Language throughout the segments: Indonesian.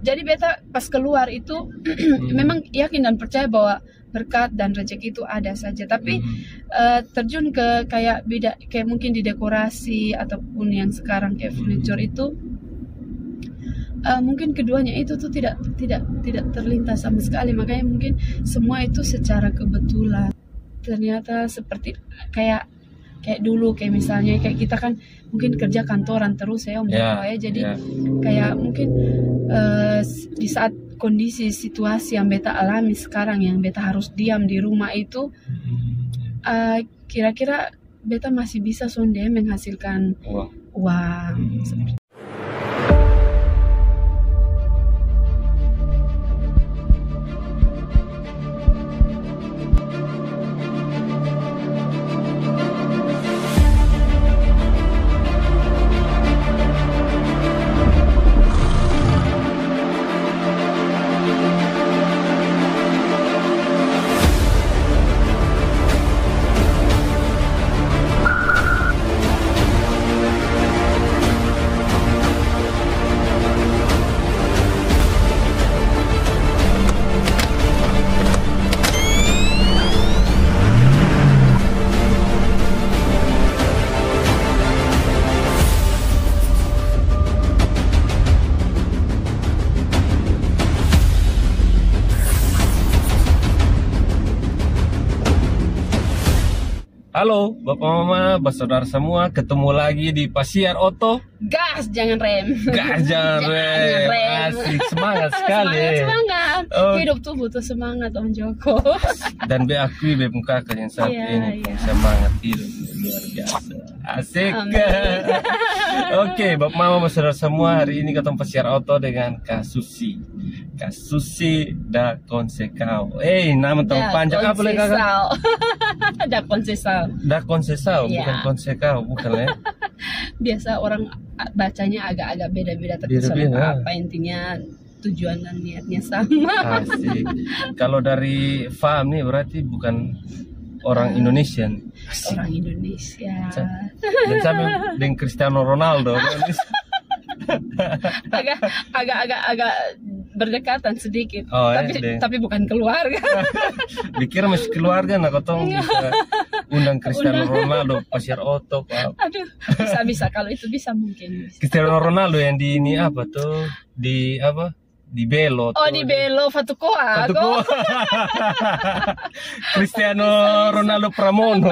Jadi beta pas keluar itu memang yakin dan percaya bahwa berkat dan rezeki itu ada saja. Tapi terjun ke kayak beda, kayak mungkin di dekorasi ataupun yang sekarang kayak furniture itu, mungkin keduanya itu tuh tidak terlintas sama sekali. Makanya mungkin semua itu secara kebetulan. Ternyata seperti kayak dulu, kayak misalnya kayak kita kan mungkin kerja kantoran terus ya Om Joko ya. Jadi kayak mungkin di saat kondisi situasi yang beta alami sekarang, yang beta harus diam di rumah itu, kira-kira beta masih bisa sonde menghasilkan uang. Halo Bapak Mama, bersaudara semua, ketemu lagi di Pasiar Oto. Gas jangan rem. Gas jangan rem. Asik, semangat sekali. Semangat. Hidup tuh butuh semangat Om Joko. Dan diakui Beb Kakak yang saat ini semangat hidup luar biasa. Asik. Oke, Bapak Mama, bersaudara semua, hari ini ketemu Pasiar Oto dengan Kak Susi da Conceição. Nama tahu panjang apa lagi Kakak? Da Conceição, bukan Conceição, bukan ya? Biasa orang bacanya agak-agak beda-beda, tapi apa intinya tujuan dan niatnya sama. Asik. Kalau dari faham nih berarti bukan orang Indonesian. Orang Indonesia. Dan sampai dengan Cristiano Ronaldo. agak berdekatan sedikit, tapi bukan keluarga. Dikira masih keluarga, nah kotong bisa undang Cristiano Ronaldo Pasiar Oto, Pak. Aduh, bisa kalau itu bisa mungkin. Cristiano Ronaldo yang di ini apa tuh? Di apa? Di Belo. Oh, di Belo Fatukoa. Cristiano Ronaldo Pramono.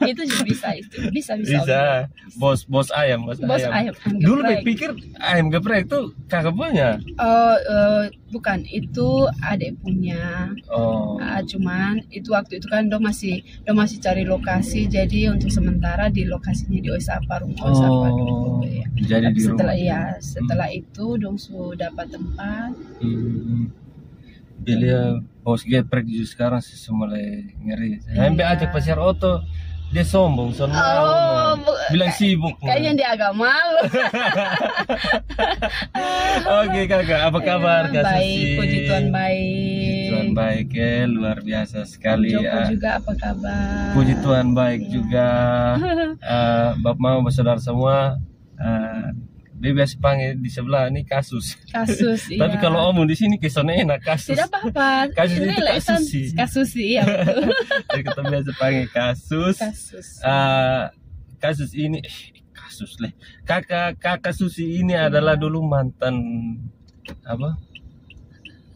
Itu juga bisa. Bos ayam. Dulu pikir ayam geprek itu kakak punya. Bukan, itu adik punya. Cuman itu waktu itu kan do masih cari lokasi, jadi untuk sementara di lokasinya di Oisapa, rumah Oisapa dulu ya. Jadi tapi di setelah itu dong sudah dapat tempat. Dia bos geprek juga sekarang sih mulai ngeri. Sampai ajak Pasiar Oto, dia sombong, bilang sibuk. Kayaknya dia agak malu. Oke Kakak, apa kabar Kak Susi? Baik, puji Tuhan baik. Tuhan baik ya, luar biasa sekali. Joko juga apa kabar? Puji Tuhan baik juga. Bapak Mama, bersaudara semua, dia biasa panggil di sebelah ini kasus. Iya. Tapi kalau omong di sini kesannya enak kasus. Tidak apa-apa. Kasus itu kasus iya betul. Jadi kita biasa panggil kasus. Kasus ini kasus leh. Kakak Susi ini adalah dulu mantan apa?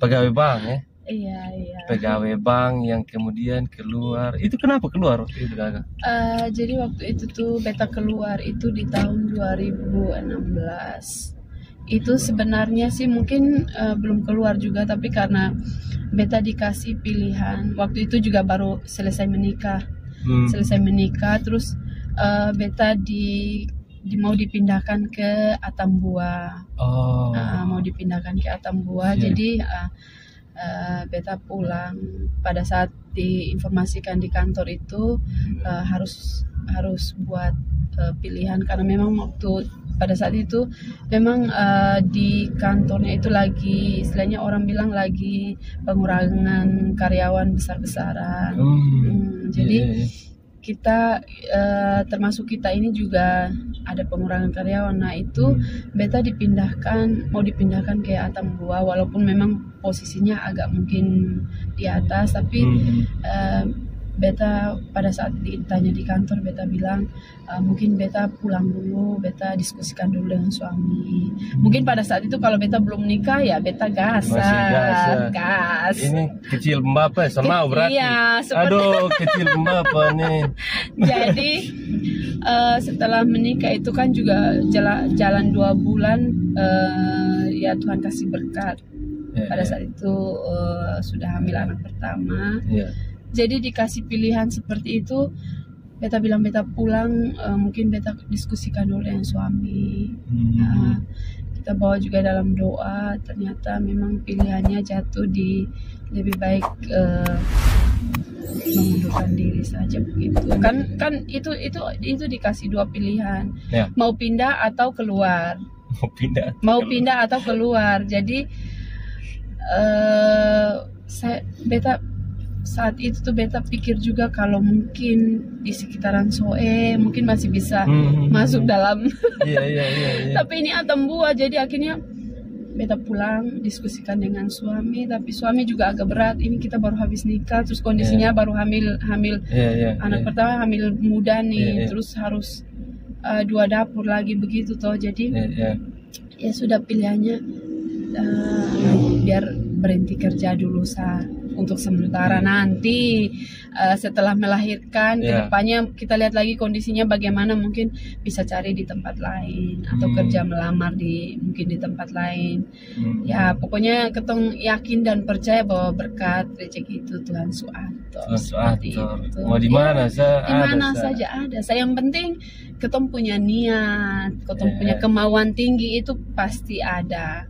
Pegawai bank ya. Iya. Pegawai bank yang kemudian keluar. Itu kenapa keluar waktu itu Kakak? Jadi waktu itu tuh beta keluar itu di tahun 2016. Itu sebenarnya sih mungkin belum keluar juga, tapi karena beta dikasih pilihan. Waktu itu juga baru selesai menikah. Terus beta mau dipindahkan ke Atambua. Mau dipindahkan ke Atambua. Jadi beta pulang. Pada saat diinformasikan di kantor itu harus buat pilihan, karena memang waktu pada saat itu memang di kantornya itu lagi, istilahnya orang bilang lagi pengurangan karyawan besar-besaran. Jadi kita termasuk kita ini juga ada pengurangan karyawan. Nah itu beta mau dipindahkan ke Atambua, walaupun memang posisinya agak mungkin di atas, tapi beta pada saat ditanya di kantor, beta bilang mungkin beta pulang dulu, beta diskusikan dulu dengan suami. Mungkin pada saat itu kalau beta belum nikah ya beta gas. Ini kecil Mbak sama berarti. Iya, aduh kecil Mbak nih. Jadi setelah menikah itu kan juga jalan 2 bulan, ya Tuhan kasih berkat. Pada saat itu sudah hamil anak pertama. Jadi dikasih pilihan seperti itu, beta bilang beta pulang, mungkin beta diskusikan dulu dengan suami. Kita bawa juga dalam doa, ternyata memang pilihannya jatuh di lebih baik mengundurkan diri saja begitu. Kan itu dikasih 2 pilihan, mau pindah atau keluar. Mau pindah atau keluar. Jadi saat itu tuh beta pikir juga kalau mungkin di sekitaran Soe mungkin masih bisa masuk dalam. Tapi ini Atambua, jadi akhirnya beta pulang diskusikan dengan suami, tapi suami juga agak berat. Ini kita baru habis nikah, terus kondisinya baru hamil anak pertama, hamil muda nih, terus harus 2 dapur lagi begitu toh. Jadi ya sudah pilihannya biar berhenti kerja dulu untuk sementara. Nanti setelah melahirkan kedepannya kita lihat lagi kondisinya bagaimana, mungkin bisa cari di tempat lain atau kerja melamar mungkin di tempat lain. Ya pokoknya ketong yakin dan percaya bahwa berkat rezeki itu Tuhan suatur. Mau di mana saja ada. Yang penting ketong punya niat, ketong punya kemauan tinggi, itu pasti ada.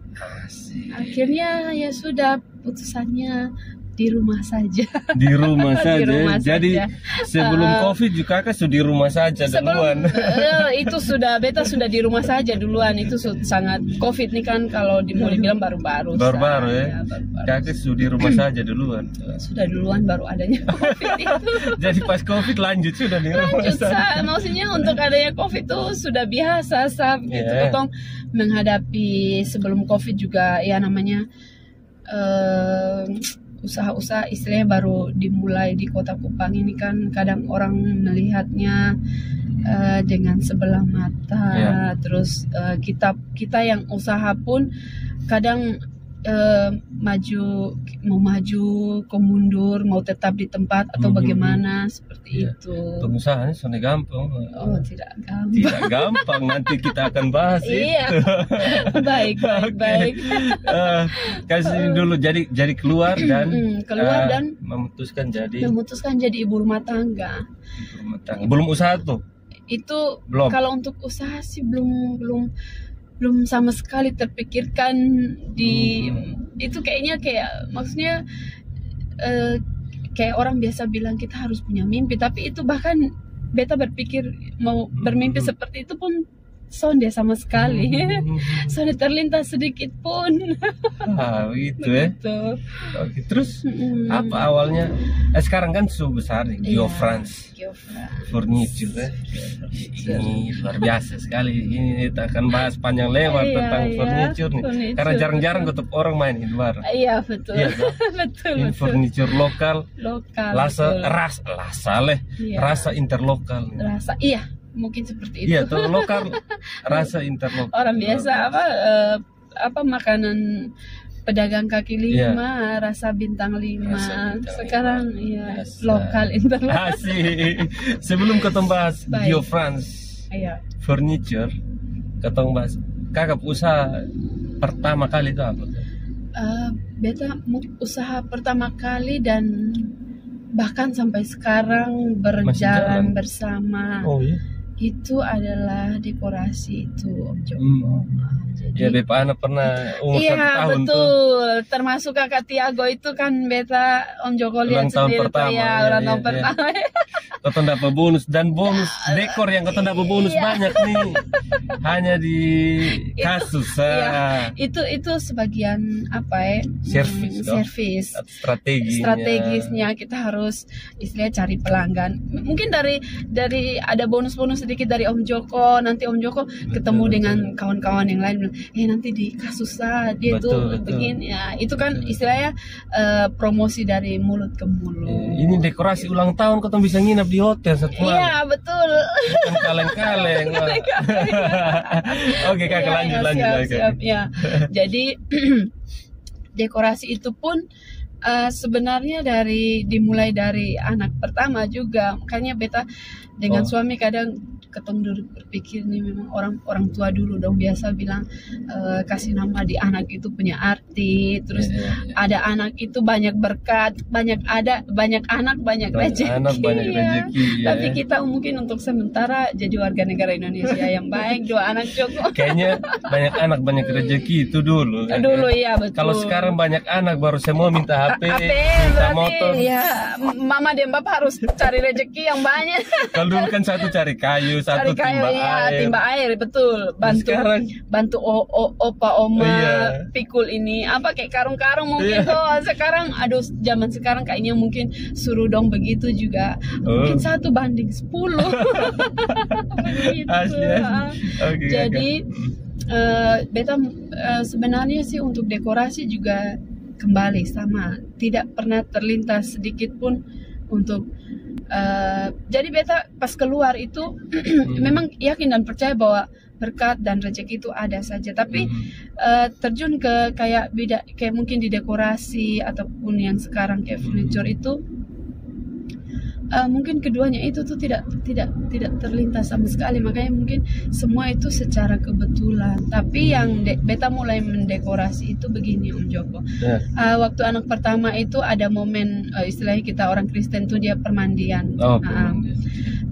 Akhirnya ya sudah, putusannya di rumah saja. Di rumah saja. Jadi sebelum COVID juga kan sudah di rumah saja duluan. Itu beta sudah di rumah saja duluan. Itu sangat COVID nih kan, kalau mau dibilang baru-baru. Ya. Kakak sudah di rumah saja duluan. Sudah duluan baru adanya COVID itu. Jadi pas COVID lanjut sudah di rumah saja. Maksudnya untuk adanya COVID itu sudah biasa gitu. Potong menghadapi sebelum COVID juga ya namanya usaha-usaha istilahnya baru dimulai di Kota Kupang ini kan, kadang orang melihatnya dengan sebelah mata. Terus kita yang usaha pun kadang mau maju, mundur, mau tetap di tempat atau bagaimana, seperti itu. Pengusaha ini sudah gampang. Oh, tidak gampang. Tidak gampang, nanti kita akan bahas itu. Baik. Kasih dulu, jadi keluar dan memutuskan jadi ibu rumah tangga. Belum usaha tuh? Itu belum. Kalau untuk usaha sih belum sama sekali terpikirkan itu. Kayak maksudnya kayak orang biasa bilang kita harus punya mimpi, tapi itu bahkan beta berpikir mau bermimpi seperti itu pun sonde sama sekali. Sonde terlintas sedikit pun. Begitu ya. Oke, terus apa awalnya? Sekarang kan sudah besar nih, Geofrance Furniture ya. Ini luar biasa sekali. Ini kita akan bahas panjang lebar tentang furniture nih. Karena jarang-jarang ketemu orang main di luar. Iya betul. Betul. Ini furniture lokal. Rasa interlokal. Mungkin seperti itu. Iya, tuh lokal, rasa interlokal. Orang biasa apa makanan pedagang kaki 5, rasa bintang 5. Sekarang lokal interlokal. Asik. Sebelum ketemu bahas Geofrance Furniture, ketemu bahas kakak usaha pertama kali itu apa? Beta usaha pertama kali dan bahkan sampai sekarang berjalan bersama. Itu adalah dekorasi itu Om Joko. Ya, Bepa Ana pernah umur 1 tahun betul. tuh. Termasuk kakak Tiago itu kan beta Om Joko lihat Ulang tahun sendiri pertama, tuh ya, iya, ulang iya, tahun iya. pertama. Kau dapat bonus dan bonus dekor yang kau dapat bonus banyak nih. Hanya di kasus. Itu sebagian apa ya? Servis. Strategisnya kita harus istilahnya cari pelanggan. Mungkin dari ada bonus-bonus sedikit dari Om Joko, nanti Om Joko ketemu dengan kawan-kawan yang lain bilang, nanti di kasus dia tuh begini ya. Itu kan istilahnya promosi dari mulut ke mulut. Ini dekorasi ulang tahun kau bisa nginap di hotel satu malam. Iya, betul. Bukan kaleng-kaleng. Oke, Kakak lanjut. Siap, ya. Jadi dekorasi itu pun sebenarnya dimulai dari anak pertama juga. Makanya beta dengan suami kadang ketemu dulu berpikir nih, memang orang tua dulu dong biasa bilang kasih nama di anak itu punya arti, terus ada anak itu banyak berkat, banyak anak banyak rezeki. Tapi kita mungkin untuk sementara jadi warga negara Indonesia yang baik, 2 anak cukup. Kayaknya banyak anak banyak rezeki itu dulu. Dulu ya, betul. Kalau sekarang banyak anak baru semua minta HP, minta motor. Ya, mama dan bapak harus cari rezeki yang banyak. Kalau dulu kan satu cari kayu, satu timba air, betul. Bantu opa oma pikul ini apa kayak karung-karung mungkin tuh. Sekarang zaman sekarang kayaknya mungkin suruh dong begitu juga. Mungkin 1 banding 10. Begitu. Jadi beta sebenarnya sih untuk dekorasi juga kembali sama, tidak pernah terlintas sedikit pun untuk jadi beta pas keluar itu memang yakin dan percaya bahwa berkat dan rezeki itu ada saja, tapi terjun ke kayak mungkin di dekorasi ataupun yang sekarang kayak furniture itu mungkin keduanya itu tuh tidak terlintas sama sekali. Makanya mungkin semua itu secara kebetulan. Tapi yang beta mulai mendekorasi itu begini Om Joko. Waktu anak pertama itu ada momen istilahnya kita orang Kristen tuh dia permandian.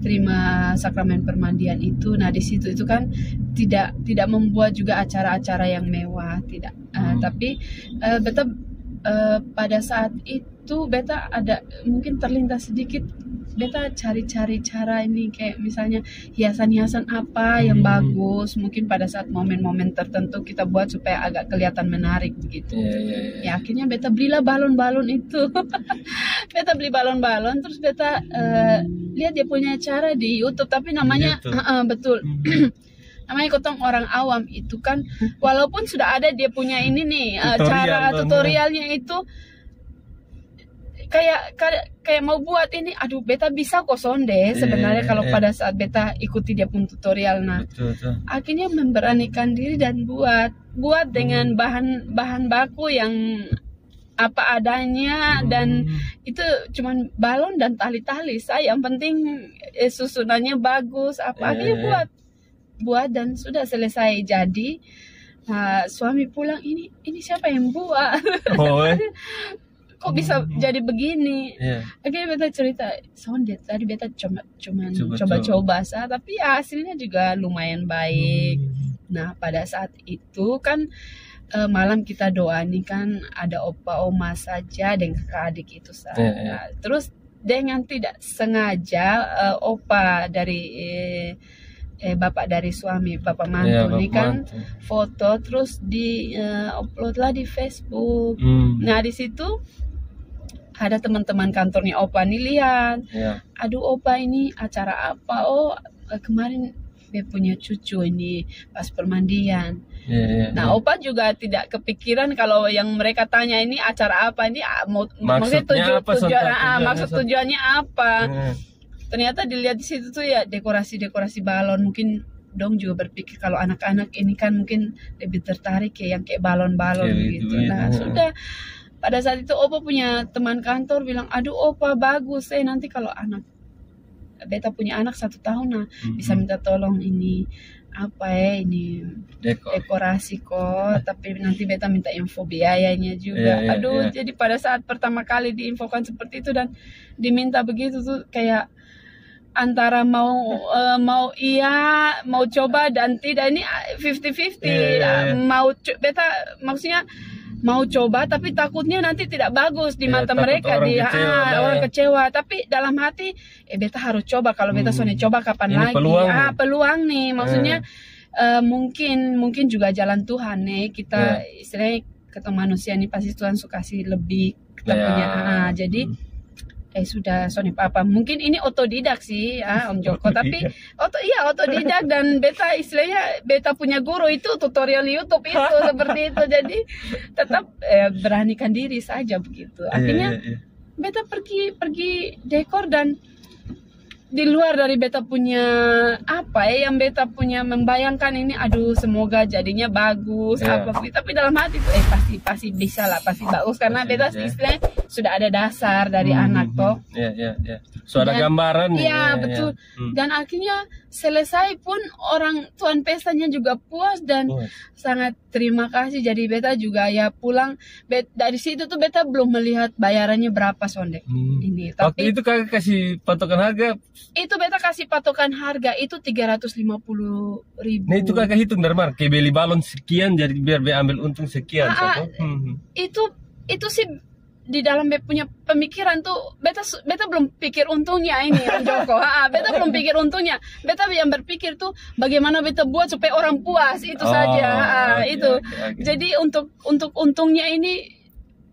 Terima sakramen permandian itu. Nah di situ itu kan tidak membuat juga acara-acara yang mewah, tidak. Tapi beta pada saat itu beta ada mungkin terlintas sedikit, beta cari-cari cara ini kayak misalnya hiasan-hiasan apa yang bagus, mungkin pada saat momen-momen tertentu kita buat supaya agak kelihatan menarik begitu. Ya akhirnya beta belilah balon-balon itu. Beta beli balon-balon, terus beta lihat dia punya cara di YouTube, tapi namanya betul. Namanya kotong orang awam itu kan, walaupun sudah ada dia punya ini nih cara tutorialnya itu kayak mau buat ini, beta bisa kok sonde sebenarnya kalau pada saat beta ikuti dia pun tutorial. Nah akhirnya memberanikan diri dan buat dengan bahan baku yang apa adanya, dan itu cuman balon dan tali-tali. Saya yang penting susunannya bagus akhirnya buat dan sudah selesai jadi. Suami pulang, ini siapa yang buat? Kok bisa jadi begini? Akhirnya beta cerita, sondet tadi beta coba-coba tapi hasilnya juga lumayan baik. Nah pada saat itu kan malam kita doa nih kan, ada opa oma saja dan kakak adik itu saja. Terus dengan tidak sengaja opa dari bapak dari suami, bapak mantu ini kan foto terus di upload lah di Facebook. Nah di situ ada teman-teman kantornya opa nih lihat, opa ini acara apa? Kemarin dia punya cucu ini pas permandian. Nah opa juga tidak kepikiran kalau yang mereka tanya ini acara apa, ini maksudnya tujuannya apa. Ternyata dilihat di situ tuh ya dekorasi balon. Mungkin dong juga berpikir kalau anak-anak ini kan mungkin lebih tertarik ya yang kayak balon-balon gitu. Nah sudah pada saat itu opa punya teman kantor bilang, opa bagus, nanti kalau anak beta punya anak 1 tahun bisa minta tolong ini ini dekorasi kok, tapi nanti beta minta info biayanya juga. Jadi pada saat pertama kali diinfokan seperti itu dan diminta begitu tuh kayak antara mau iya, mau coba dan tidak. Ini 50-50. Beta maksudnya mau coba tapi takutnya nanti tidak bagus di mata mereka, orang kecewa. Tapi dalam hati beta harus coba. Kalau beta soalnya coba kapan ini lagi? Peluang nih. Maksudnya mungkin juga jalan Tuhan nih. Kita istilahnya ketemu manusia nih pasti Tuhan suka kasih lebih kita punya. Jadi sudah Sony apa mungkin ini otodidak sih Om Joko, tapi otodidak, dan beta istilahnya beta punya guru itu tutorial YouTube itu seperti itu. Jadi tetap beranikan diri saja begitu. Akhirnya beta pergi dekor, dan di luar dari beta punya yang beta punya membayangkan ini, aduh semoga jadinya bagus tapi dalam hati itu pasti bisa lah, pasti bagus, karena beta istilahnya sudah ada dasar dari anak toh. So ada gambaran. Betul. Dan akhirnya selesai pun orang tuan pestanya juga puas dan sangat terima kasih. Jadi beta juga pulang dari situ tuh beta belum melihat bayarannya berapa Sonde. Ini tapi waktu itu kakak kasih patokan harga. Itu beta kasih patokan harga itu 350.000. Nah itu kakak hitung dari mana? Kayak beli balon sekian jadi biar ambil untung sekian. Itu sih di dalam beta punya pemikiran tuh beta belum pikir untungnya ini Om Joko. Beta belum pikir untungnya. Beta yang berpikir tuh bagaimana beta buat supaya orang puas, itu saja. Itu. Jadi untuk untungnya ini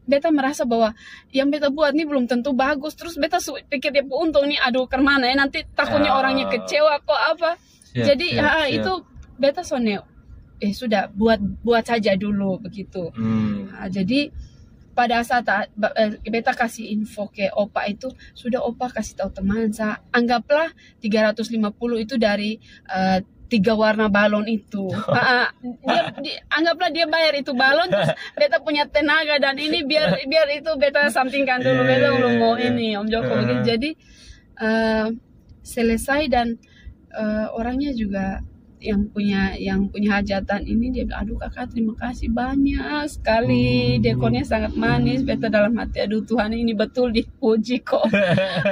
beta merasa bahwa yang beta buat ini belum tentu bagus. Terus beta pikir dia untung nih, aduh kemana ya nanti takutnya orangnya kecewa kok apa. Jadi itu beta soalnya sudah buat saja dulu begitu. Jadi pada saat beta kasih info ke Opa itu, sudah Opa kasih tahu teman saya, anggaplah 350 itu dari 3 warna balon itu. Anggaplah dia bayar itu balon, terus beta punya tenaga dan ini biar itu beta sampingkan dulu. Beta belum mau ini Om Joko begitu. Jadi selesai, dan orangnya juga yang punya hajatan ini, dia bilang, aduh kakak terima kasih banyak sekali, dekornya sangat manis. Beta dalam hati, aduh Tuhan ini betul dipuji kok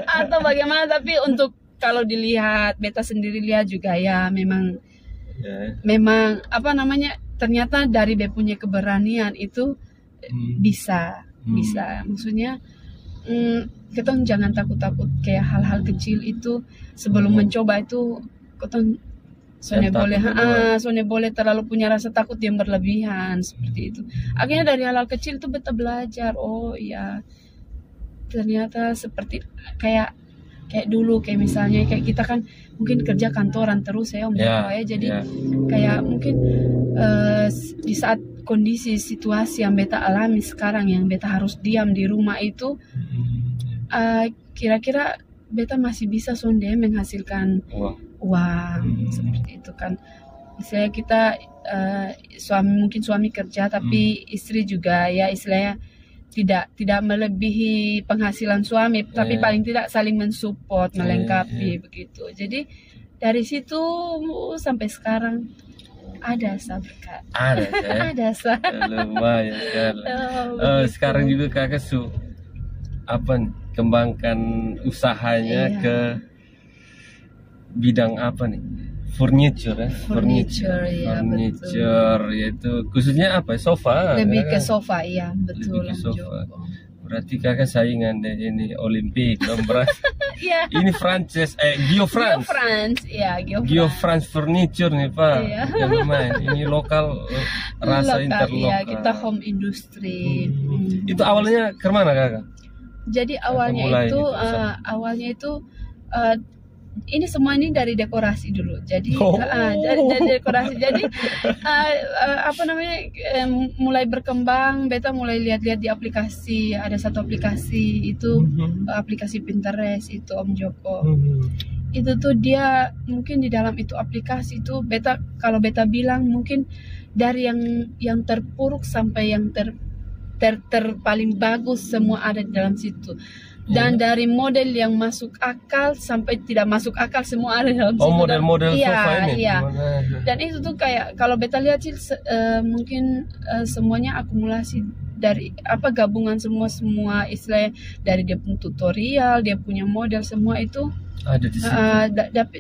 atau bagaimana. Tapi untuk kalau dilihat, beta sendiri lihat juga memang apa namanya, ternyata dari dia punya keberanian itu bisa. Maksudnya kita jangan takut kayak hal-hal kecil itu. Sebelum mencoba itu kita soalnya boleh terlalu punya rasa takut yang berlebihan seperti itu. Akhirnya dari hal-hal kecil itu beta belajar, oh iya ternyata seperti kayak dulu, kayak misalnya kayak kita kan mungkin kerja kantoran terus Om Joko jadi kayak mungkin di saat kondisi situasi yang beta alami sekarang, yang beta harus diam di rumah itu, kira-kira beta masih bisa sonde menghasilkan uang seperti itu kan. Misalnya kita mungkin suami kerja tapi istri juga istilahnya tidak melebihi penghasilan suami, tapi paling tidak saling mensupport, melengkapi begitu. Jadi dari situ sampai sekarang ada berkat. Ada lumayan kan. Sekarang juga kakak kembangkan usahanya ke bidang apa nih? Furniture yaitu khususnya apa? Sofa. Lebih ke sofa, betul. Lebih ke sofa. Berarti kakak saingan deh ini Olimpik, ini Frances, Gio France Furniture nih Pak. Yang lumayan. Ini lokal rasa interlokal. Kita home industry. Itu awalnya kemana kakak? Jadi awalnya itu ini semua ini dari dekorasi dulu. Jadi dari dekorasi. Jadi mulai berkembang. Beta mulai lihat-lihat di aplikasi. Ada satu aplikasi itu aplikasi Pinterest itu Om Joko. Itu tuh dia mungkin di dalam itu aplikasi itu kalau beta bilang mungkin dari yang terpuruk sampai yang paling bagus semua ada di dalam situ. Dan dari model yang masuk akal sampai tidak masuk akal semua ada dalam situ. Model-model sofa ini. Dan itu tuh kayak kalau beta lihat sih mungkin semuanya akumulasi dari gabungan semua istilahnya, dari dia punya tutorial, dia punya model, semua itu Ada di situ.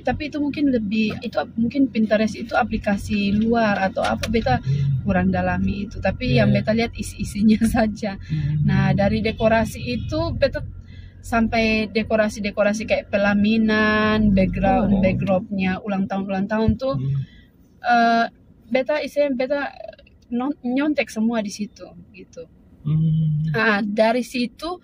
Tapi itu mungkin lebih, itu mungkin Pinterest itu aplikasi luar atau apa, beta kurang dalami itu. Tapi yang beta lihat isi-isinya saja. Nah, dari dekorasi itu beta sampai dekorasi-dekorasi kayak pelaminan, backgroundnya ulang tahun tuh beta nyontek semua di situ gitu. Nah, dari situ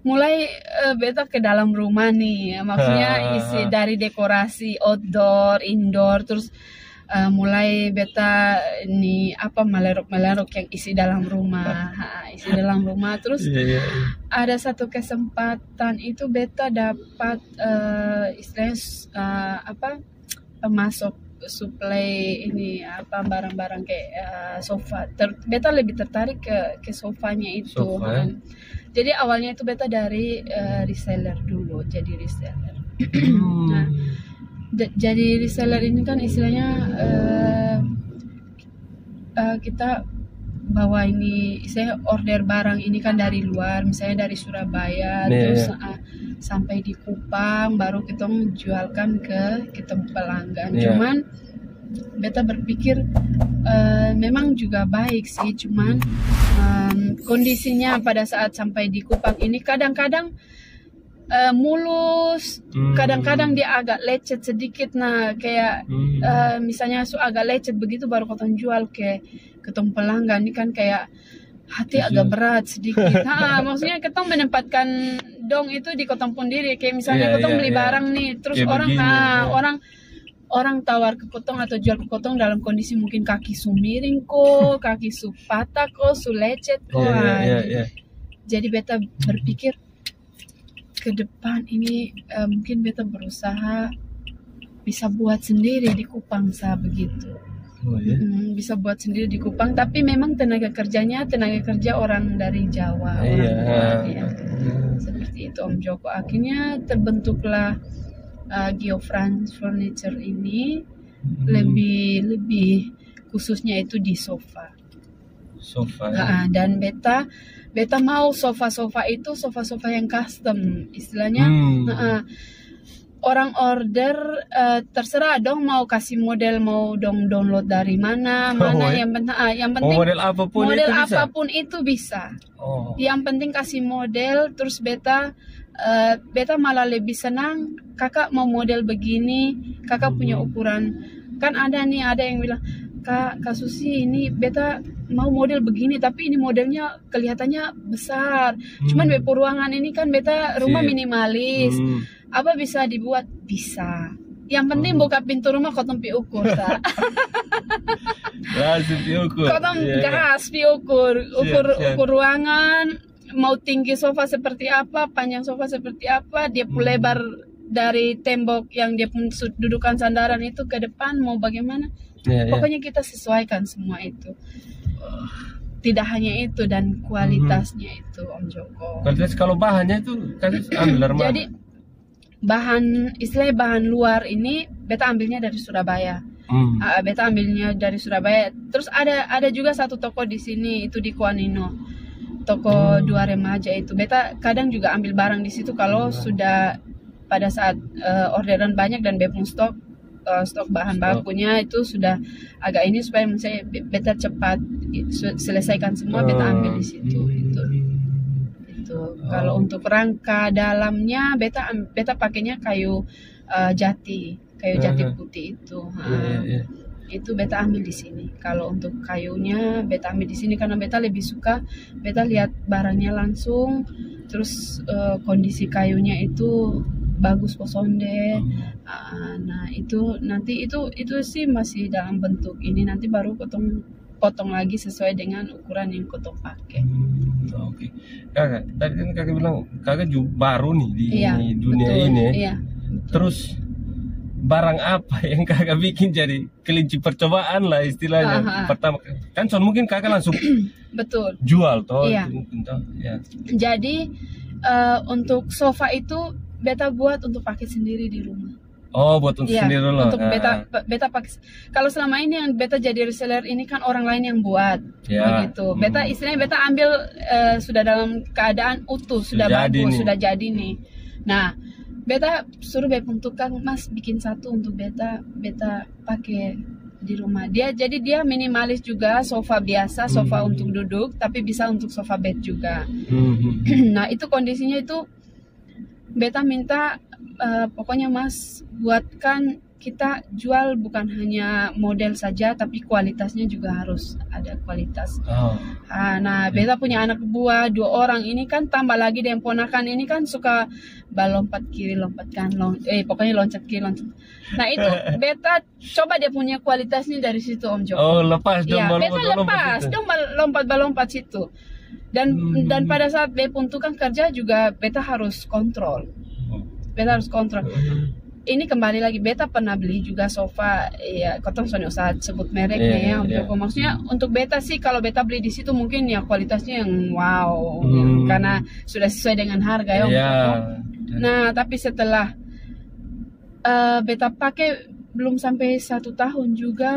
mulai beta ke dalam rumah nih, maksudnya isi dari dekorasi outdoor, indoor, terus mulai beta nih melerok yang isi dalam rumah, terus ada satu kesempatan itu beta dapat istilahnya masuk suplai ini barang-barang kayak sofa. Beta lebih tertarik ke sofanya itu. Jadi awalnya itu beta dari reseller dulu, jadi reseller. Nah, jadi reseller ini kan istilahnya kita bawa ini, saya order barang ini kan dari luar, misalnya dari Surabaya, terus sampai di Kupang, baru kita jualkan ke pelanggan. Cuman beta berpikir memang juga baik sih, cuman kondisinya pada saat sampai di Kupang ini kadang-kadang mulus, kadang-kadang dia agak lecet sedikit. Nah, kayak misalnya agak lecet begitu baru kotong jual ke pelanggan, ini kan kayak hati agak berat sedikit. Maksudnya ketong menempatkan dong itu di kotong pun diri, kayak misalnya kotong beli barang nih, terus orang tawar ke kotong atau jual ke kotong dalam kondisi mungkin kaki su miring kok, kaki su patah kok, su lecet kok. Jadi beta berpikir ke depan ini mungkin beta berusaha bisa buat sendiri di Kupang begitu. Bisa buat sendiri di Kupang, tapi memang tenaga kerja orang dari Jawa, seperti itu Om Joko. Akhirnya terbentuklah Geofrance Furniture ini, lebih khususnya itu di sofa. Dan beta mau sofa-sofa yang custom, istilahnya. Orang order terserah dong mau kasih model, mau download dari mana, yang penting model apapun itu bisa. Yang penting kasih model, terus beta malah lebih senang, kakak mau model begini, kakak punya ukuran. Kan ada yang bilang, Kak Susi, ini beta mau model begini, tapi ini modelnya kelihatannya besar. Cuman beta ruangan ini kan beta rumah minimalis. Apa bisa dibuat? Bisa. Yang penting buka pintu rumah kotong pi ukur, langsung diukur. Kotong gas pi ukur ruangan, mau tinggi sofa seperti apa, panjang sofa seperti apa, dia lebar dari tembok yang dia pun dudukan sandaran itu ke depan mau bagaimana. Pokoknya kita sesuaikan semua itu. Tidak hanya itu, dan kualitasnya itu Om Joko. Kualitas kalau bahannya itu kan ambil dari mana? Jadi bahan luar ini beta ambilnya dari Surabaya. Beta ambilnya dari Surabaya. Terus ada juga satu toko di sini, itu di Kuanino, toko Dua Remaja itu. Beta kadang juga ambil barang di situ kalau sudah pada saat orderan banyak dan beta stok bahan bakunya itu sudah agak ini, supaya misalnya beta cepat selesaikan semua, beta ambil di situ. Kalau untuk rangka dalamnya beta pakainya kayu jati putih itu. Itu beta ambil di sini. Kalau untuk kayunya beta ambil di sini karena beta lebih suka beta lihat barangnya langsung, terus kondisi kayunya itu bagus posonde. Nah, itu nanti itu sih masih dalam bentuk ini, nanti baru potong lagi sesuai dengan ukuran yang kotong pakai. Oke. Kakak, tadi kan kakak bilang kakak juga baru nih di dunia ini. Terus barang apa yang kakak bikin jadi kelinci percobaan lah istilahnya? Pertama kan mungkin kakak langsung betul jual toh. Jadi untuk sofa itu beta buat untuk pakai sendiri di rumah. Buat untuk sendiri loh. Untuk beta pakai. Kalau selama ini yang beta jadi reseller ini kan orang lain yang buat, begitu. Beta istilahnya beta ambil sudah dalam keadaan utuh, sudah bagus, sudah jadi nih. Nah, Beta suruh bepung tukang, Mas bikin satu untuk beta pakai di rumah. Jadi dia minimalis juga, sofa biasa, sofa untuk duduk, tapi bisa untuk sofa bed juga. Nah itu kondisinya itu beta minta pokoknya Mas buatkan kita jual bukan hanya model saja, tapi kualitasnya juga harus ada kualitas. Nah, beta punya anak buah 2 orang ini kan, tambah lagi dengan ponakan ini kan suka balompat kiri, lompat kanan, pokoknya loncat kiri, loncat. Nah itu beta coba dia punya kualitasnya dari situ Om Joko. Oh lepas dong, ya, beta lepas dong balompat situ. Dan pada saat beta untuk kan kerja juga beta harus kontrol. Beta harus kontrol. Ini kembali lagi beta pernah beli juga sofa, ya kotong soalnya usah sebut mereknya ya Om Joko. Maksudnya untuk beta sih kalau beta beli di situ mungkin ya kualitasnya yang wow, karena sudah sesuai dengan harga ya Om Joko. Nah tapi setelah beta pakai belum sampai 1 tahun juga,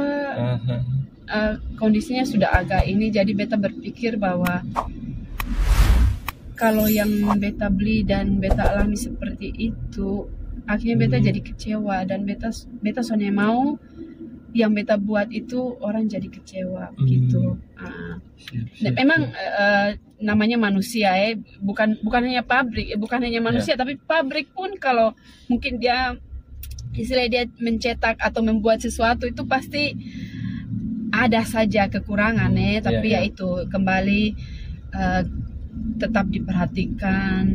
kondisinya sudah agak ini, jadi beta berpikir bahwa kalau yang beta beli dan beta alami seperti itu, akhirnya beta jadi kecewa, dan beta soalnya mau yang beta buat itu orang jadi kecewa begitu. Memang namanya manusia ya, bukan hanya pabrik, bukan hanya manusia, tapi pabrik pun kalau mungkin dia istilahnya dia mencetak atau membuat sesuatu itu pasti ada saja kekurangan ya, tapi ya itu kembali tetap diperhatikan,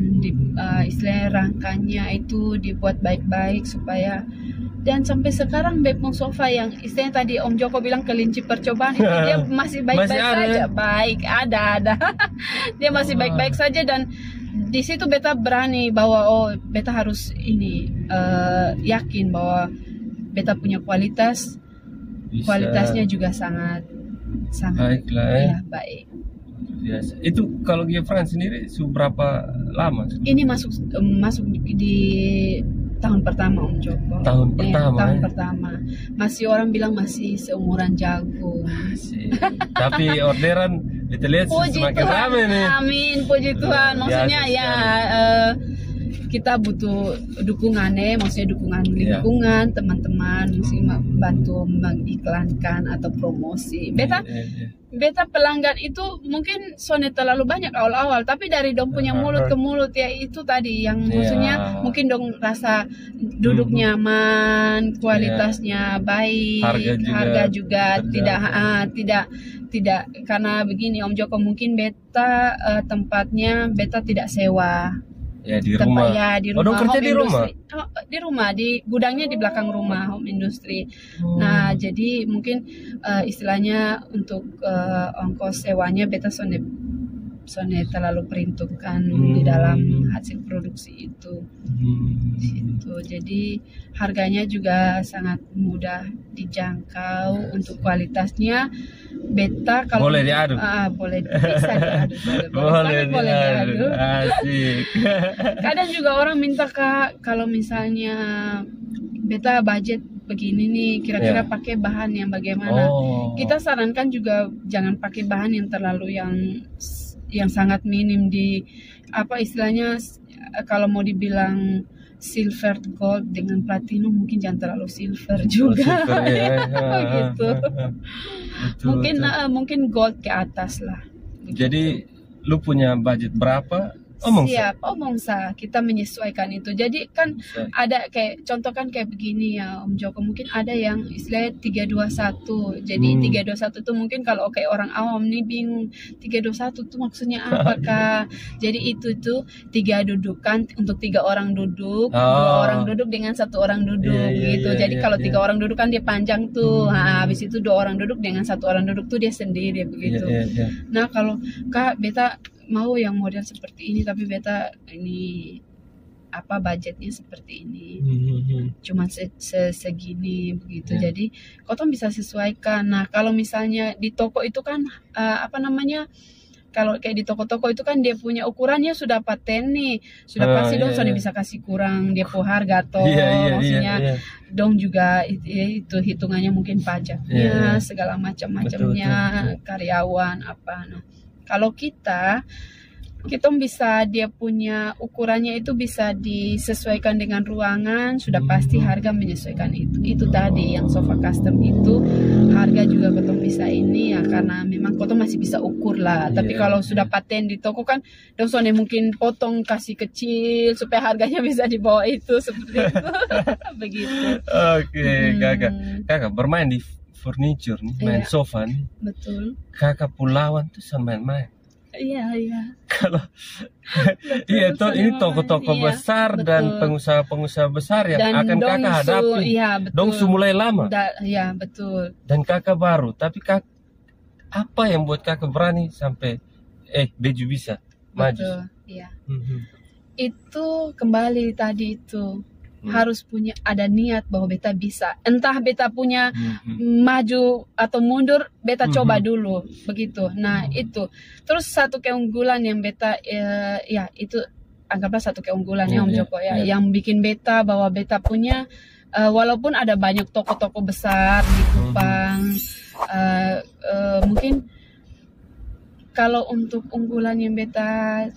istilahnya rangkanya itu dibuat baik-baik supaya, dan sampai sekarang bepung sofa yang istilahnya tadi Om Joko bilang kelinci percobaan itu dia masih baik-baik saja, baik ada dia masih baik-baik saja, dan di situ beta berani bahwa beta harus ini yakin bahwa beta punya kualitasnya juga sangat baiklah, ya baik. Biasa. Itu kalau Gia France sendiri berapa lama? Ini masuk di tahun pertama Om Joko. Tahun pertama. Tahun pertama. Masih orang bilang masih seumuran jago. Tapi orderan kita lihat semakin ramai nih. Amin, puji Tuhan. Maksudnya ya kita butuh dukungan maksudnya dukungan lingkungan, teman-teman, maksudnya bantu mengiklankan atau promosi. Beta pelanggan itu mungkin soalnya terlalu banyak awal-awal, tapi dari dong punya mulut ke mulut ya itu tadi yang maksudnya mungkin dong rasa duduk nyaman, kualitasnya baik, harga juga tidak karena begini Om Joko, mungkin beta tempatnya beta tidak sewa. Ya di rumah. Di rumah. Kerja di rumah? Di rumah, di gudangnya di belakang rumah, home industry. Nah, jadi mungkin istilahnya untuk ongkos sewanya beta soalnya terlalu perhitungkan di dalam hasil produksi itu. Jadi harganya juga sangat mudah dijangkau. Untuk kualitasnya beta kalau boleh diadu, bisa diadu, boleh diadu. Asik. Kadang juga orang minta Kak, kalau misalnya beta budget begini nih, kira-kira pakai bahan yang bagaimana. Kita sarankan juga jangan pakai bahan yang terlalu yang sangat minim, di apa istilahnya, kalau mau dibilang silver gold dengan platinum mungkin jangan terlalu silver juga. Gitu. Mungkin gold ke atas lah. Jadi lu punya budget berapa? Siap, kita menyesuaikan itu. Jadi kan ada kayak contoh kan kayak begini ya Om Joko, mungkin ada yang istilahnya 321. Jadi 321 itu mungkin kalau kayak orang awam nih bingung 321 itu maksudnya apakah? Jadi itu tuh 3 dudukan untuk 3 orang duduk, 2 orang duduk dengan 1 orang duduk gitu. Jadi kalau 3 orang duduk kan dia panjang tuh. Habis itu 2 orang duduk dengan 1 orang duduk tuh dia sendiri begitu. Nah, kalau Kak beta mau yang model seperti ini, tapi beta ini budgetnya seperti ini, cuma segini begitu. Jadi kotong bisa sesuaikan. Nah kalau misalnya di toko itu kan kalau kayak di toko-toko itu kan dia punya ukurannya sudah paten nih, sudah pasti dong soalnya bisa kasih kurang dia po harga toh. Maksudnya dong juga itu hitungannya mungkin pajaknya segala macam-macamnya, karyawan apa. Nah kalau kita kita bisa dia punya ukurannya itu bisa disesuaikan dengan ruangan, sudah pasti harga menyesuaikan itu tadi yang sofa custom itu harga juga kita bisa ini ya karena memang kita masih bisa ukur lah. Tapi kalau sudah paten di toko kan dong soalnya mungkin potong kasih kecil supaya harganya bisa di bawah itu seperti itu. Begitu. Oke, kakak bermain di furniture nih, main sofa nih. Betul. Kakak Pulauan tuh sama main-main. Iya. Kalau iya tuh ini toko-toko besar dan pengusaha-pengusaha besar yang dan akan kakak hadapi. Iya, betul. Dong mulai lama. Iya, betul. Dan kakak baru, tapi apa yang buat kakak berani sampai Beju bisa maju? Betul, iya. Itu kembali tadi itu harus punya ada niat bahwa beta bisa. Entah beta punya maju atau mundur, beta coba dulu begitu. Nah itu. Terus satu keunggulan yang beta ya itu anggaplah satu keunggulan ya Om Joko ya, yang bikin beta bahwa beta punya walaupun ada banyak toko-toko besar di Kupang, mungkin kalau untuk unggulan yang beta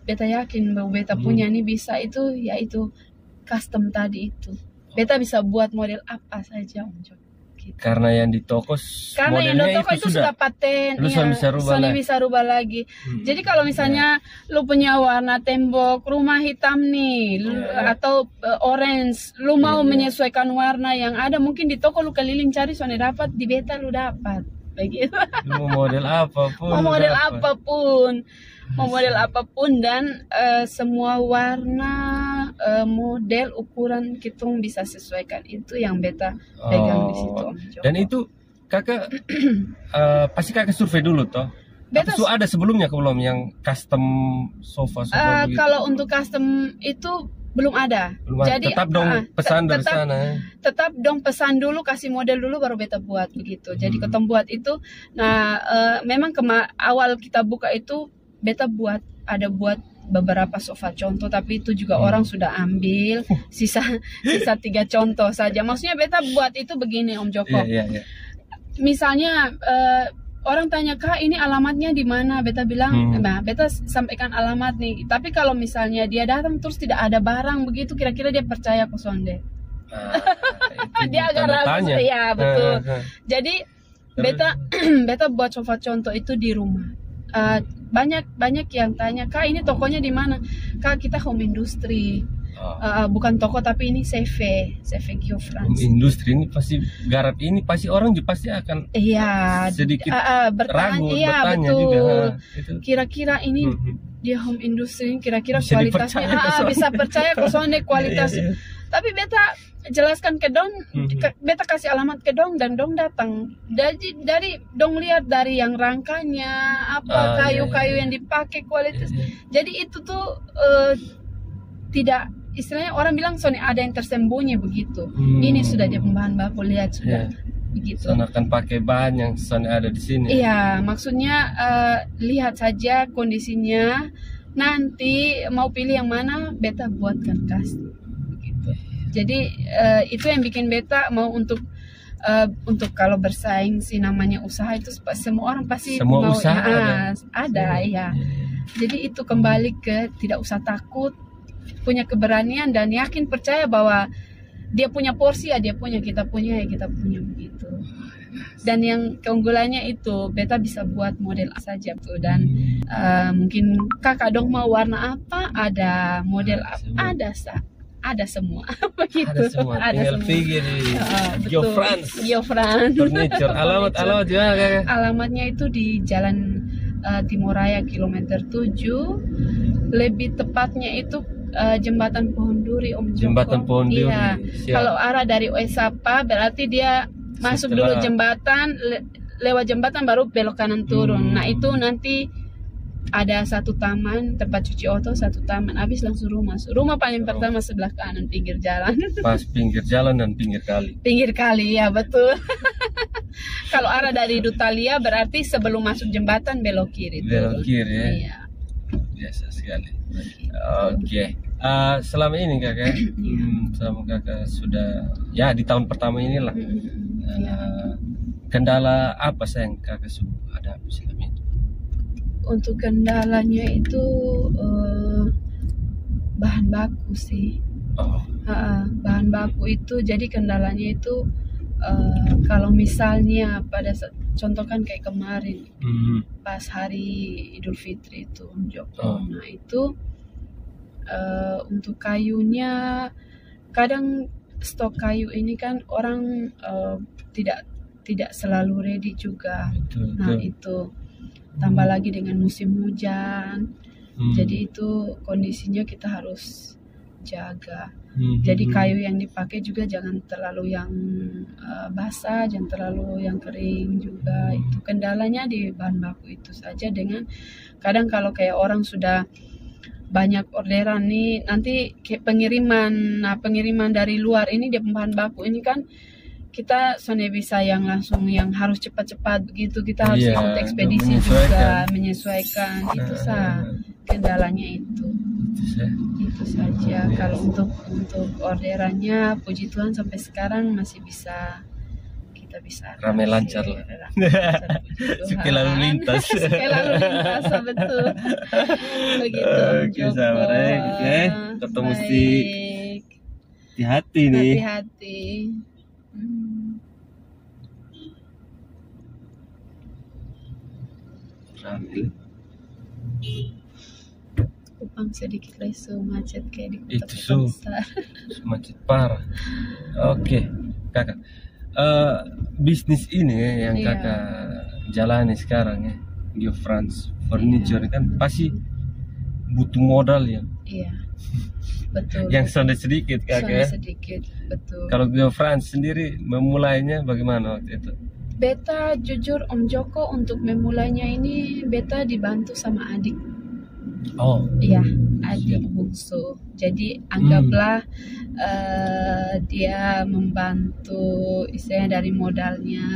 yakin bahwa beta punya ini bisa itu yaitu custom tadi itu. Beta bisa buat model apa saja Om Joko. Gitu. Karena yang di toko itu sudah paten. Lu bisa rubah lagi. Jadi kalau misalnya lu punya warna tembok rumah hitam nih atau orange, lu mau menyesuaikan warna yang ada mungkin di toko lu keliling cari soalnya dapat di beta lu dapat. Begitu. Lu mau model apapun. Mau model apapun dan semua warna, model, ukuran kita bisa sesuaikan. Itu yang beta pegang di situ Om Joko. Dan itu kakak pasti kakak survei dulu toh. Beta ada sebelumnya belum yang custom sofa begitu? Kalau untuk custom itu belum ada. Jadi tetap dong pesan dari sana. Tetap dong pesan dulu, kasih model dulu baru beta buat begitu. Jadi ketemu buat itu. Nah, memang awal kita buka itu beta buat beberapa sofa contoh, tapi itu juga orang sudah ambil sisa 3 contoh saja. Maksudnya beta buat itu begini Om Joko. Misalnya orang tanya Kak ini alamatnya di mana? Beta bilang, nah beta sampaikan alamat nih. Tapi kalau misalnya dia datang terus tidak ada barang begitu, kira-kira dia percaya kosong deh. Dia agak ragu ya betul. Jadi beta buat sofa contoh itu di rumah. Banyak yang tanya Kak ini tokonya di mana? Kak kita home industry. Bukan toko tapi ini CV Geofrance. Industri ini pasti garap ini pasti orang juga pasti akan sedikit bertanya betul. Juga. Kira-kira ini dia home industry kira-kira kualitasnya bisa percaya kosong kualitas. Tapi beta jelaskan ke dong, beta kasih alamat ke dong dan dong datang. Dari dong lihat dari yang rangkanya apa kayu-kayu yang dipakai kualitas. Jadi itu tuh tidak istilahnya orang bilang soalnya ada yang tersembunyi begitu. Ini sudah dia pembahan baku lihat sudah begitu. Soalnya akan pakai bahan yang soalnya ada di sini. Iya, maksudnya lihat saja kondisinya. Nanti mau pilih yang mana beta buatkan custom. Begitu. Jadi itu yang bikin beta mau untuk kalau bersaing sih namanya usaha itu semua orang pasti semua mau usaha ada ya. Jadi itu kembali ke tidak usah takut, punya keberanian dan yakin percaya bahwa dia punya porsi ya dia punya, kita punya ya kita punya begitu. Dan yang keunggulannya itu beta bisa buat model saja tuh dan mungkin kakak dong mau warna apa ada model apa ada semua begitu. Ada semua. Tinggal pergi di Geofrance Furniture. Alamat di mana kakak? Alamatnya itu di Jalan Timuraya kilometer 7. Lebih tepatnya itu Jembatan Pohon Duri Om Joko. Jembatan Pohon Duri. Iya. Kalau arah dari Oesapa berarti dia masuk dulu jembatan, lewat jembatan baru belok kanan turun. Nah itu nanti ada satu taman tempat cuci oto, satu taman habis langsung rumah paling pertama sebelah kanan pinggir jalan. Pas pinggir jalan dan pinggir kali. Pinggir kali ya betul. Kalau arah dari Dutalia berarti sebelum masuk jembatan belok kiri. Belok kiri ya. Iya. Biasa sekali. Oke. Selama ini kakak, selama kakak sudah ya di tahun pertama inilah. Kendala apa yang kakak hadapi selama ini? Untuk kendalanya itu bahan baku sih. Bahan baku itu jadi kendalanya itu kalau misalnya contoh kan kayak kemarin pas hari Idul Fitri itu Joko. Nah itu untuk kayunya kadang stok kayu ini kan orang tidak selalu ready juga. Nah itu tambah lagi dengan musim hujan, jadi itu kondisinya kita harus jaga. Jadi kayu yang dipakai juga jangan terlalu yang basah, jangan terlalu yang kering juga. Itu kendalanya di bahan baku itu saja. Dengan kadang kalau kayak orang sudah banyak orderan nih, nanti kayak pengiriman dari luar ini dia bahan baku ini kan kita soalnya bisa yang langsung yang harus cepat-cepat begitu, kita harus ikut ekspedisi juga menyesuaikan. Itu kendalanya itu saja. Kalau untuk orderannya puji Tuhan sampai sekarang masih bisa ramai lancar lah. Suka lalu lintas. Betul. Begitu. Oke, sahabat. Ketemu si hati-hati nih. Hati-hati. Ramil. Kupang sedikit lesu, macet kayak di kota itu besar. Macet parah. Oke, kakak. Bisnis ini yang kakak jalani sekarang ya, Geofrance Furniture kan pasti butuh modal ya. Iya. Betul. Yang sedikit kakak. Sedikit, betul. Kalau Geofrance sendiri memulainya bagaimana waktu itu? Beta jujur Om Joko untuk memulainya ini beta dibantu sama adik. Oh. Iya, adik bungsu. Jadi anggaplah dia membantu istilahnya dari modalnya.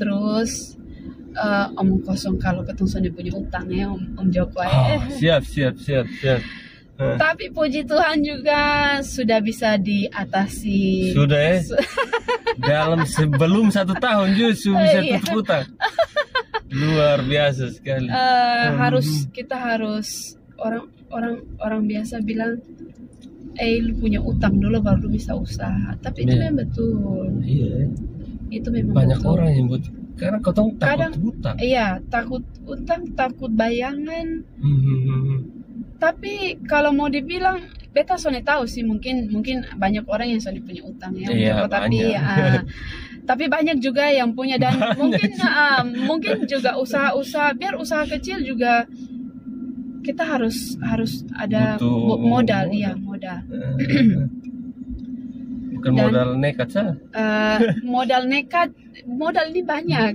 Terus omong kosong kalau ketemu punya utang ya Om Joko. Siap. Tapi puji Tuhan juga sudah bisa diatasi. Sudah ya? Dalam sebelum 1 tahun justru bisa tutup utang. Luar biasa sekali. Kita harus orang biasa bilang, lu punya utang dulu baru lu bisa usaha. Tapi itu memang betul. Iya. Itu memang banyak betul. Orang yang buat. Karena kau tahu takut utang. Iya, takut utang, takut bayangan. Tapi kalau mau dibilang, beta soalnya tahu sih mungkin banyak orang yang soalnya punya utang ya. Iya, tapi banyak juga yang punya dan mungkin juga usaha biar usaha kecil juga kita harus ada modal. Bukan modal nekat sah. Modal ini banyak.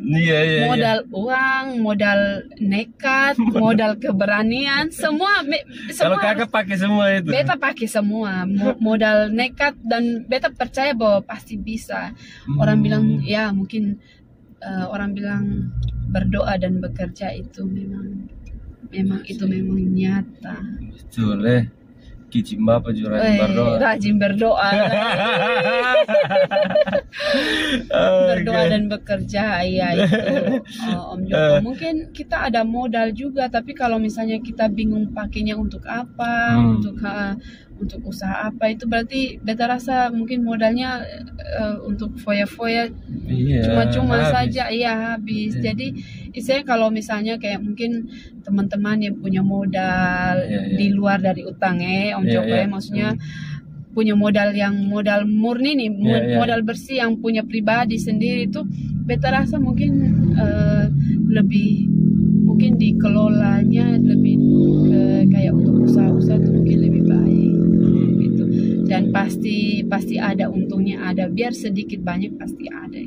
Modal uang, modal nekat, modal keberanian, semua kalau kakak pakai semua itu. Beta pakai semua, modal nekat dan beta percaya bahwa pasti bisa. Orang bilang ya mungkin orang bilang berdoa dan bekerja itu memang itu memang nyata. Betul Kicim Bapak juga rajin berdoa. Berdoa dan bekerja ya itu Om Joko. Mungkin kita ada modal juga, tapi kalau misalnya kita bingung pakainya untuk apa, untuk usaha apa, itu berarti beta rasa mungkin modalnya untuk foya-foya cuma-cuma saja habis. Jadi istilahnya kalau misalnya kayak mungkin teman-teman yang punya modal di luar dari utang Om Joko maksudnya punya modal murni nih, modal bersih yang punya pribadi sendiri, itu beta rasa mungkin lebih mungkin dikelolanya lebih ke kayak untuk usaha-usaha itu mungkin lebih baik gitu. Dan pasti ada untungnya, ada biar sedikit banyak pasti ada.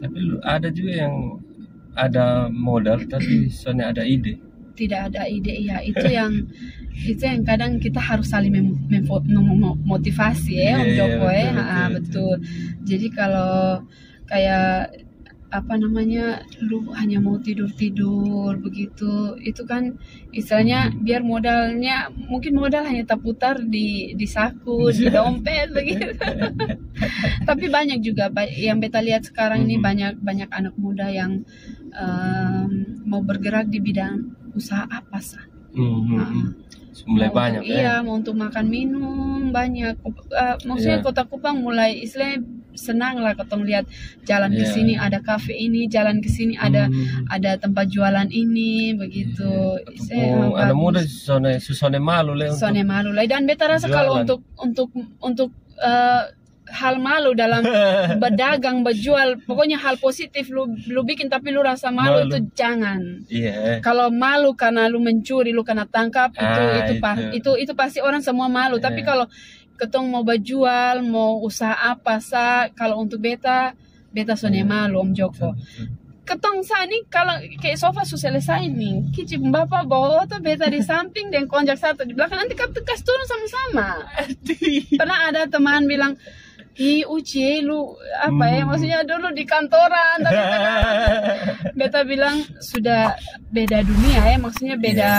Tapi ada juga yang ada modal tapi soalnya ada ide. Tidak ada ide itu yang kadang kita harus saling memotivasi Om Joko betul. Jadi kalau kayak lu hanya mau tidur begitu, itu kan istilahnya biar mungkin modal hanya terputar di saku, di dompet begitu. Tapi banyak juga yang beta lihat sekarang ini banyak anak muda yang mau bergerak di bidang usaha apa sah. Mulai banyak iya, mau untuk makan minum banyak. Maksudnya Kota Kupang mulai istilahnya senang lah ketong lihat jalan ke sini ada kafe ini, jalan ke sini ada tempat jualan ini begitu. Ada muda susone malu lah. Dan beta rasa kalau untuk hal malu dalam berdagang, berjual, pokoknya hal positif lu bikin tapi lu rasa malu. Itu jangan. Kalau malu karena lu mencuri, lu kena tangkap, itu pasti orang semua malu. Tapi kalau ketong mau berjual, mau usaha apa sah, kalau untuk beta sone malu Om Joko. Ketong sani kalau kayak sofa susah selesai nih, kicip bapak bawa tuh beta di samping dan konjak satu di belakang, nanti kas turun sama-sama. Pernah ada teman bilang, Uci lu apa ya, maksudnya dulu di kantoran, tapi beta bilang sudah beda dunia ya, maksudnya beda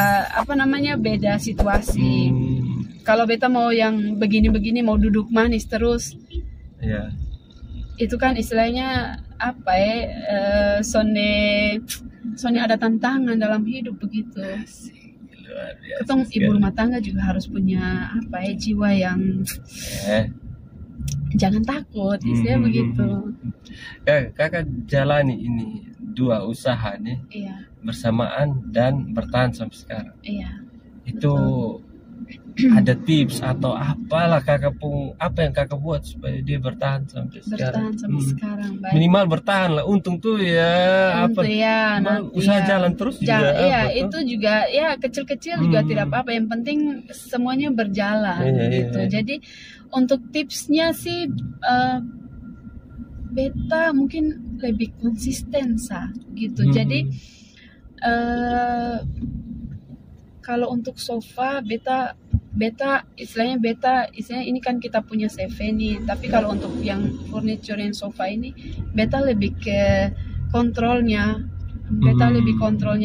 beda situasi. Kalau beta mau yang begini-begini, mau duduk manis terus, itu kan istilahnya apa ya, Sone ada tantangan dalam hidup begitu. Ketong ibu rumah tangga juga harus punya apa ya, jiwa yang jangan takut, istilahnya begitu. Kakak jalani ini 2 usaha nih bersamaan dan bertahan sampai sekarang. Itu ada tips atau apalah apa yang kakak buat supaya dia bertahan sampai sekarang? Baik. Minimal bertahan lah, untung tuh usaha jalan terus juga. Itu juga kecil-kecil juga tidak apa-apa, yang penting semuanya berjalan gitu. Jadi untuk tipsnya sih beta mungkin lebih konsisten gitu. Jadi kalau untuk sofa beta istilahnya ini kan kita punya CV nih, tapi kalau untuk yang furniture yang sofa ini beta lebih ke kontrolnya.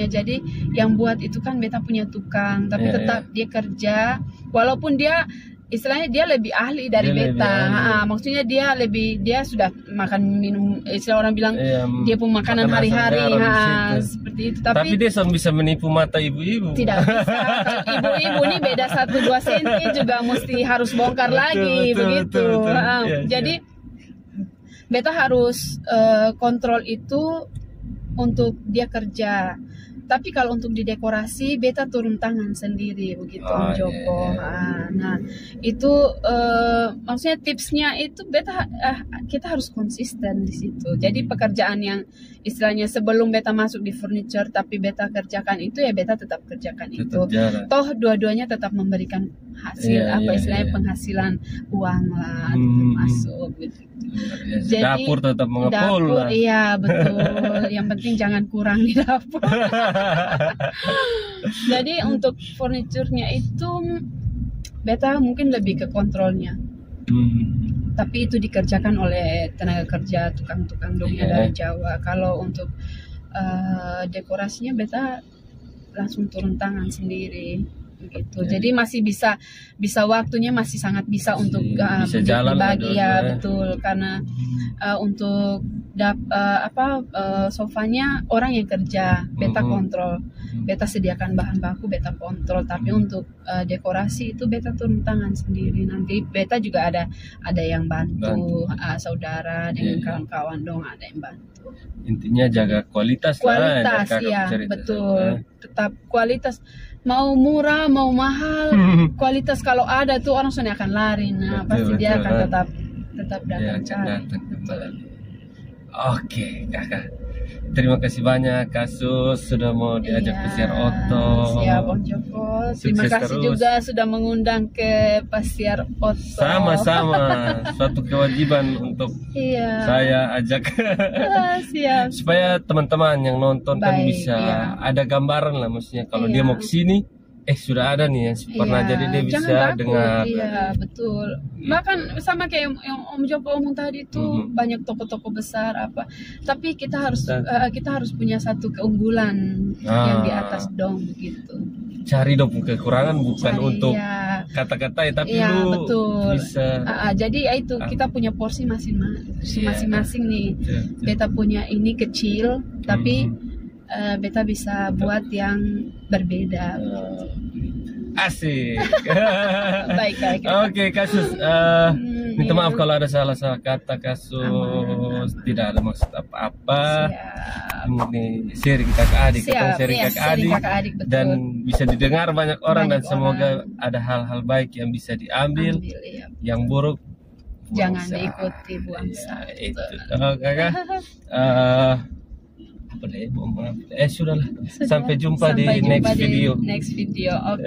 Jadi yang buat itu kan beta punya tukang, tapi tetap dia kerja, walaupun dia istilahnya dia lebih ahli dari beta. Maksudnya dia sudah makan minum, istilah orang bilang dia pun makanan hari-hari seperti itu. Tapi dia bisa menipu mata ibu-ibu. Tidak bisa. Ibu-ibu ini beda 1-2 senti juga mesti harus bongkar lagi begitu. Jadi beta harus kontrol itu untuk dia kerja. Tapi kalau untuk di dekorasi beta turun tangan sendiri begitu Om Joko. Nah itu maksudnya tipsnya itu beta kita harus konsisten di situ. Jadi pekerjaan yang istilahnya sebelum beta masuk di furniture tapi beta kerjakan itu beta tetap kerjakan itu. Toh dua-duanya tetap memberikan hasil istilahnya penghasilan uang lah masuk gitu. Jadi dapur tetap mengepul lah. Iya betul. Yang penting jangan kurang di dapur. Jadi untuk furniturnya itu beta mungkin lebih ke kontrolnya. Tapi itu dikerjakan oleh tenaga kerja tukang-tukang dongnya dari Jawa. Kalau untuk dekorasinya beta langsung turun tangan sendiri gitu. Jadi masih bisa waktunya masih sangat bisa untuk dibagi betul, karena untuk sofanya orang yang kerja beta kontrol, beta sediakan bahan baku beta kontrol, tapi untuk dekorasi itu beta turun tangan sendiri. Nanti beta juga ada yang bantu. Saudara dengan kawan-kawan dong ada yang bantu. Intinya jaga kualitas lah, betul. Tetap kualitas, mau murah mau mahal, kualitas kalau ada tuh orang sudah akan lari. Nah pasti dia akan tetap datang. Oke kakak, terima kasih banyak Kasus sudah mau diajak Pesiar Oto. Siap Om Joko. Terima kasih terus juga sudah mengundang ke Pesiar Oto. Sama-sama, suatu kewajiban untuk saya ajak. Siap. Supaya teman-teman yang nonton kan bisa ada gambaran lah, maksudnya kalau dia mau kesini sudah ada nih yang pernah, jadi dia bisa dengar. Iya betul. Bahkan sama kayak yang Om Joko omong tadi itu banyak toko-toko besar tapi kita harus punya satu keunggulan yang di atas dong begitu. Cari dong kekurangan, bukan untuk kata-kata tapi lu betul. Bisa. Jadi itu kita punya porsi masing-masing nih. Beta punya ini kecil tapi beta bisa buat yang berbeda. Asik. Baik. Oke, Kasus. Minta maaf kalau ada salah-salah kata, Kasus. Tidak ada maksud apa-apa. Ini sharing kakak adik, sharing kakak adik, betul. dan bisa didengar banyak orang dan semoga ada hal-hal baik yang bisa diambil, yang buruk jangan diikuti, buang sa. Itu. Kakak. Sudahlah. Sampai jumpa di next video. Oke.